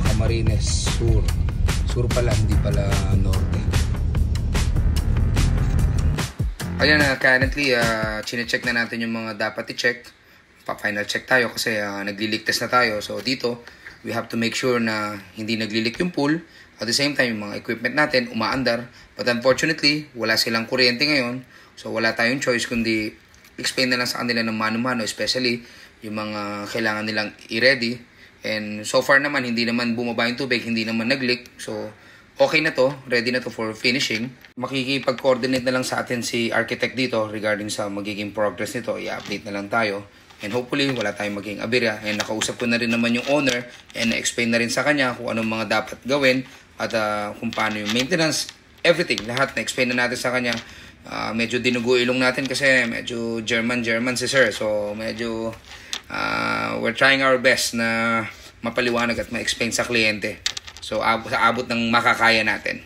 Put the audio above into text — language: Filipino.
Camarines Sur. Sur pala, hindi pala Norte. Ayan, currently, chine-check na natin yung mga dapat i-check. Pa-final check tayo kasi nagli-leak-test na tayo. So dito, we have to make sure na hindi nagli-leak yung pool. At the same time, yung mga equipment natin umaandar. But unfortunately, wala silang kuryente ngayon. So wala tayong choice kundi explain na lang sa kanila ng mano-mano, especially yung mga kailangan nilang i-ready. And so far naman, hindi naman bumaba yung tubig, hindi naman nag-leak. So, okay na to, ready na to for finishing. Makikipag-coordinate na lang sa atin si architect dito regarding sa magiging progress nito. I-update na lang tayo. And hopefully, wala tayong maging aberya. And nakausap ko na rin naman yung owner and na-explain na rin sa kanya kung anong mga dapat gawin at kung paano yung maintenance, everything. Lahat na-explain na natin sa kanya. Medyo dinugo ilong natin kasi medyo German si sir. So, medyo we're trying our best na mapaliwanag at ma-explain sa kliyente. So, sa abot ng makakaya natin.